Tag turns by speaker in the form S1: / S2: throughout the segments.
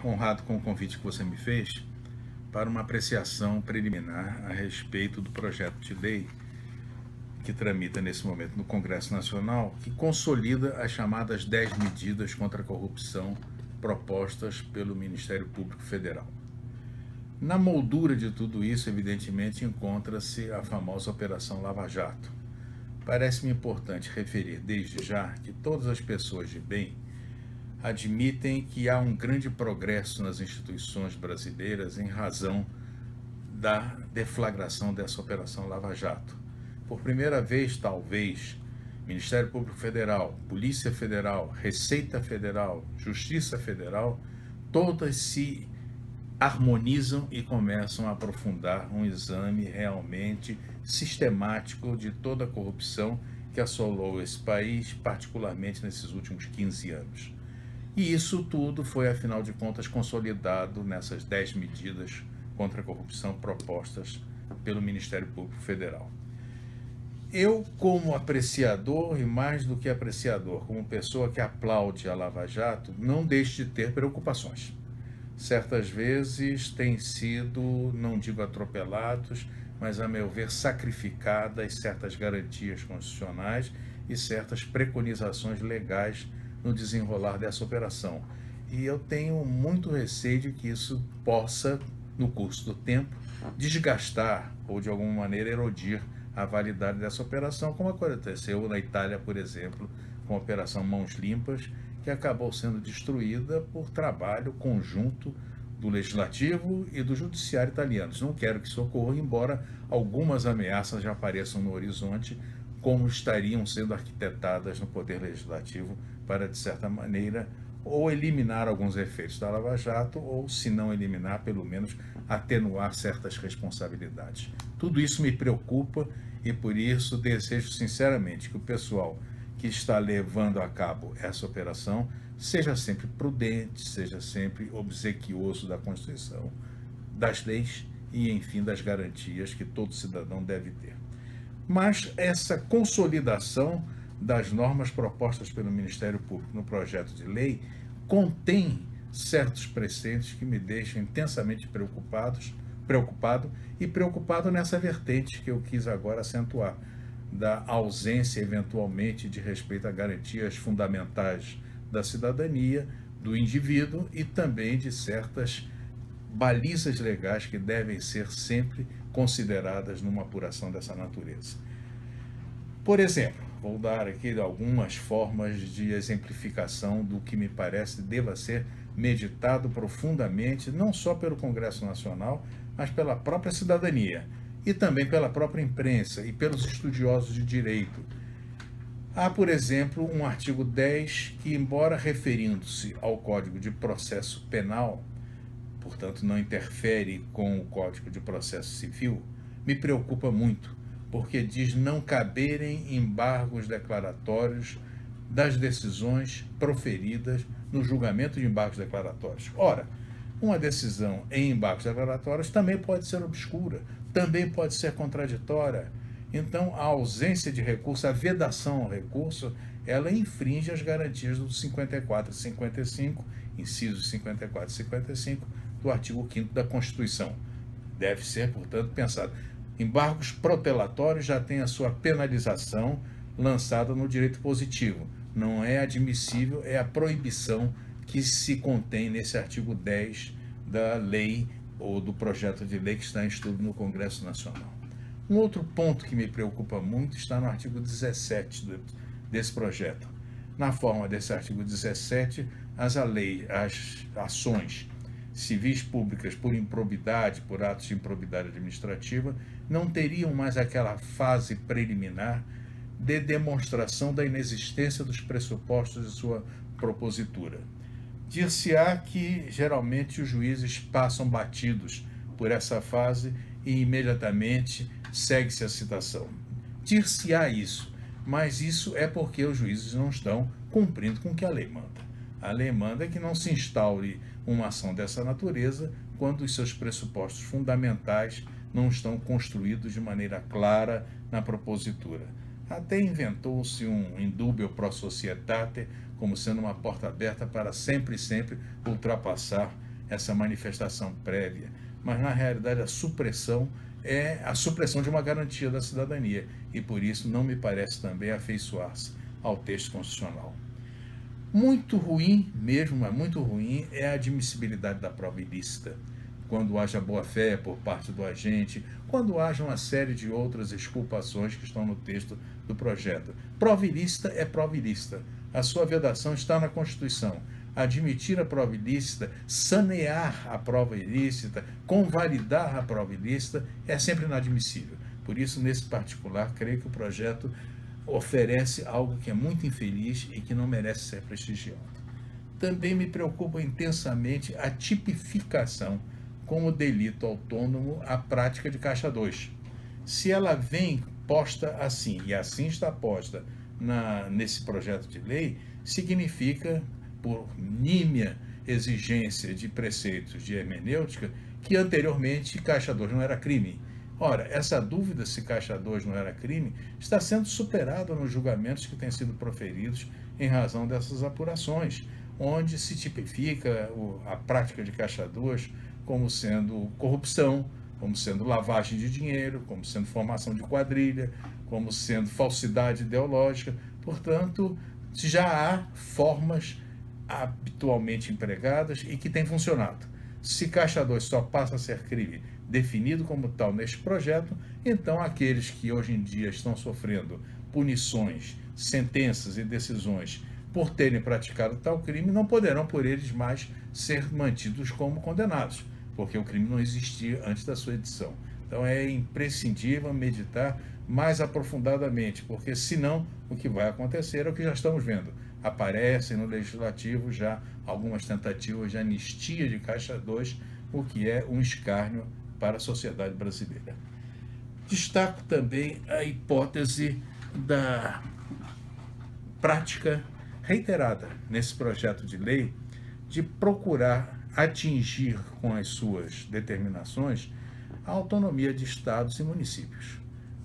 S1: Honrado com o convite que você me fez para uma apreciação preliminar a respeito do projeto de lei que tramita nesse momento no Congresso Nacional, que consolida as chamadas 10 medidas contra a corrupção propostas pelo Ministério Público Federal. Na moldura de tudo isso, evidentemente, encontra-se a famosa Operação Lava Jato. Parece-me importante referir desde já que todas as pessoas de bem admitem que há um grande progresso nas instituições brasileiras em razão da deflagração dessa Operação Lava Jato. Por primeira vez, talvez, Ministério Público Federal, Polícia Federal, Receita Federal, Justiça Federal, todas se harmonizam e começam a aprofundar um exame realmente sistemático de toda a corrupção que assolou esse país, particularmente nesses últimos 15 anos. E isso tudo foi, afinal de contas, consolidado nessas 10 medidas contra a corrupção propostas pelo Ministério Público Federal. Eu, como apreciador, e mais do que apreciador, como pessoa que aplaude a Lava Jato, não deixo de ter preocupações. Certas vezes têm sido, não digo atropelados, mas, a meu ver, sacrificadas certas garantias constitucionais e certas preconizações legais no desenrolar dessa operação. E eu tenho muito receio de que isso possa, no curso do tempo, desgastar ou, de alguma maneira, erodir a validade dessa operação, como aconteceu na Itália, por exemplo, com a Operação Mãos Limpas, que acabou sendo destruída por trabalho conjunto do Legislativo e do Judiciário italianos. Não quero que isso ocorra, embora algumas ameaças já apareçam no horizonte, como estariam sendo arquitetadas no Poder Legislativo para, de certa maneira, ou eliminar alguns efeitos da Lava Jato, ou, se não eliminar, pelo menos atenuar certas responsabilidades. Tudo isso me preocupa e, por isso, desejo sinceramente que o pessoal que está levando a cabo essa operação seja sempre prudente, seja sempre obsequioso da Constituição, das leis e, enfim, das garantias que todo cidadão deve ter. Mas essa consolidação das normas propostas pelo Ministério Público no projeto de lei contém certos preceitos que me deixam intensamente preocupado nessa vertente que eu quis agora acentuar, da ausência, eventualmente, de respeito a garantias fundamentais da cidadania, do indivíduo e também de certas balizas legais que devem ser sempre consideradas numa apuração dessa natureza. Por exemplo, vou dar aqui algumas formas de exemplificação do que me parece deva ser meditado profundamente, não só pelo Congresso Nacional, mas pela própria cidadania e também pela própria imprensa e pelos estudiosos de direito. Há, por exemplo, um artigo 10 que, embora referindo-se ao Código de Processo Penal, portanto não interfere com o Código de Processo Civil, me preocupa muito, porque diz não caberem embargos declaratórios das decisões proferidas no julgamento de embargos declaratórios. Ora, uma decisão em embargos declaratórios também pode ser obscura, também pode ser contraditória. Então, a ausência de recurso, a vedação ao recurso, ela infringe as garantias do 54 e 55, incisos 54 e 55, do artigo 5º da Constituição. Deve ser, portanto, pensado. Embargos protelatórios já têm a sua penalização lançada no direito positivo. Não é admissível, é a proibição que se contém nesse artigo 10 da lei ou do projeto de lei que está em estudo no Congresso Nacional. Um outro ponto que me preocupa muito está no artigo 17 desse projeto. Na forma desse artigo 17, as ações civis públicas por improbidade, por atos de improbidade administrativa, não teriam mais aquela fase preliminar de demonstração da inexistência dos pressupostos de sua propositura. Dir-se-á que, geralmente, os juízes passam batidos por essa fase e, imediatamente, segue-se a citação. Dir-se-á isso, mas isso é porque os juízes não estão cumprindo com o que a lei manda. A lei manda que não se instaure uma ação dessa natureza quando os seus pressupostos fundamentais não estão construídos de maneira clara na propositura. Até inventou-se um indúbio pro societate como sendo uma porta aberta para sempre ultrapassar essa manifestação prévia. Mas, na realidade, a supressão é a supressão de uma garantia da cidadania e, por isso, não me parece também afeiçoar-se ao texto constitucional. Muito ruim, mesmo, mas muito ruim, é a admissibilidade da prova ilícita, quando haja boa-fé por parte do agente, quando haja uma série de outras exculpações que estão no texto do projeto. Prova ilícita é prova ilícita. A sua vedação está na Constituição. Admitir a prova ilícita, sanear a prova ilícita, convalidar a prova ilícita é sempre inadmissível. Por isso, nesse particular, creio que o projeto oferece algo que é muito infeliz e que não merece ser prestigiado. Também me preocupa intensamente a tipificação como delito autônomo a prática de caixa 2. Se ela vem posta assim, e assim está posta nesse projeto de lei, significa, por nímia exigência de preceitos de hermenêutica, que anteriormente caixa 2 não era crime. Ora, essa dúvida se caixa 2 não era crime está sendo superada nos julgamentos que têm sido proferidos em razão dessas apurações, onde se tipifica a prática de caixa 2 como sendo corrupção, como sendo lavagem de dinheiro, como sendo formação de quadrilha, como sendo falsidade ideológica. Portanto, já há formas habitualmente empregadas e que têm funcionado. Se caixa 2 só passa a ser crime definido como tal neste projeto, então aqueles que hoje em dia estão sofrendo punições, sentenças e decisões por terem praticado tal crime, não poderão por eles mais ser mantidos como condenados, porque o crime não existia antes da sua edição. Então é imprescindível meditar mais aprofundadamente, porque senão o que vai acontecer é o que já estamos vendo. Aparecem no Legislativo já algumas tentativas de anistia de caixa 2, o que é um escárnio para a sociedade brasileira. Destaco também a hipótese da prática reiterada nesse projeto de lei de procurar atingir com as suas determinações a autonomia de estados e municípios.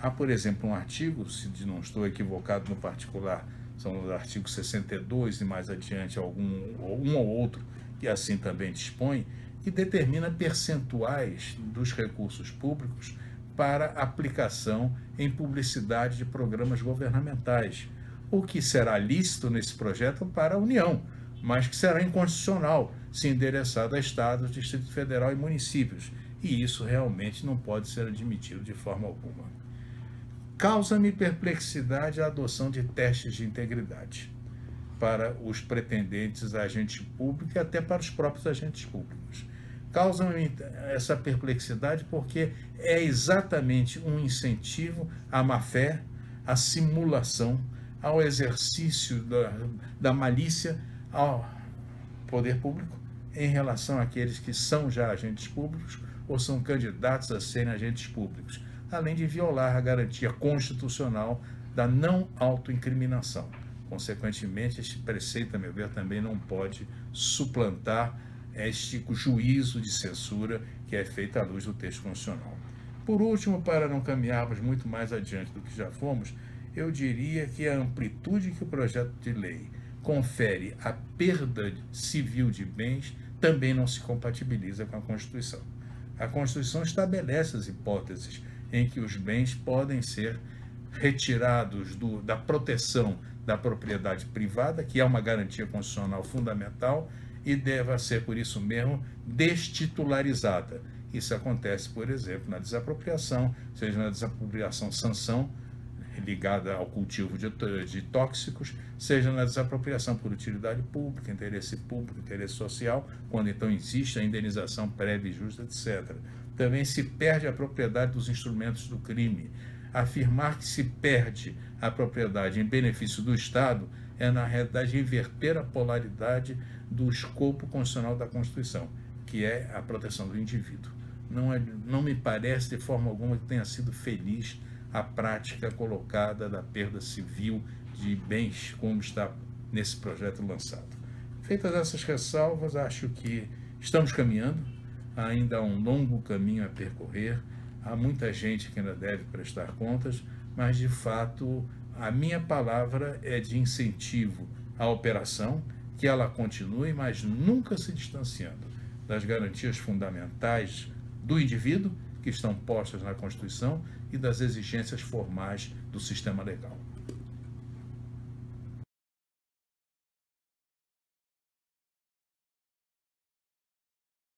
S1: Há, por exemplo, um artigo, se não estou equivocado no particular, são os artigos 62 e mais adiante um ou outro que assim também dispõe, que determina percentuais dos recursos públicos para aplicação em publicidade de programas governamentais, o que será lícito nesse projeto para a União, mas que será inconstitucional se endereçado a estados, Distrito Federal e municípios, e isso realmente não pode ser admitido de forma alguma. Causa-me perplexidade a adoção de testes de integridade para os pretendentes a agente público e até para os próprios agentes públicos. Causa-me essa perplexidade porque é exatamente um incentivo à má-fé, à simulação, ao exercício da malícia ao poder público em relação àqueles que são já agentes públicos ou são candidatos a serem agentes públicos, além de violar a garantia constitucional da não autoincriminação. Consequentemente, este preceito, a meu ver, também não pode suplantar este juízo de censura que é feito à luz do texto constitucional. Por último, para não caminharmos muito mais adiante do que já fomos, eu diria que a amplitude que o projeto de lei confere à perda civil de bens também não se compatibiliza com a Constituição. A Constituição estabelece as hipóteses em que os bens podem ser retirados da proteção da propriedade privada, que é uma garantia constitucional fundamental, e deve ser, por isso mesmo, destitularizada. Isso acontece, por exemplo, na desapropriação, seja na desapropriação sanção, ligada ao cultivo de tóxicos, seja na desapropriação por utilidade pública, interesse social, quando então existe a indenização prévia e justa, etc. Também se perde a propriedade dos instrumentos do crime. Afirmar que se perde a propriedade em benefício do Estado é, na realidade, inverter a polaridade do escopo constitucional da Constituição, que é a proteção do indivíduo. Não me parece, de forma alguma, que tenha sido feliz a prática colocada da perda civil de bens, como está nesse projeto lançado. Feitas essas ressalvas, acho que estamos caminhando, ainda há um longo caminho a percorrer, há muita gente que ainda deve prestar contas, mas, de fato, a minha palavra é de incentivo à operação, que ela continue, mas nunca se distanciando das garantias fundamentais do indivíduo, que estão postas na Constituição, e das exigências formais do sistema legal.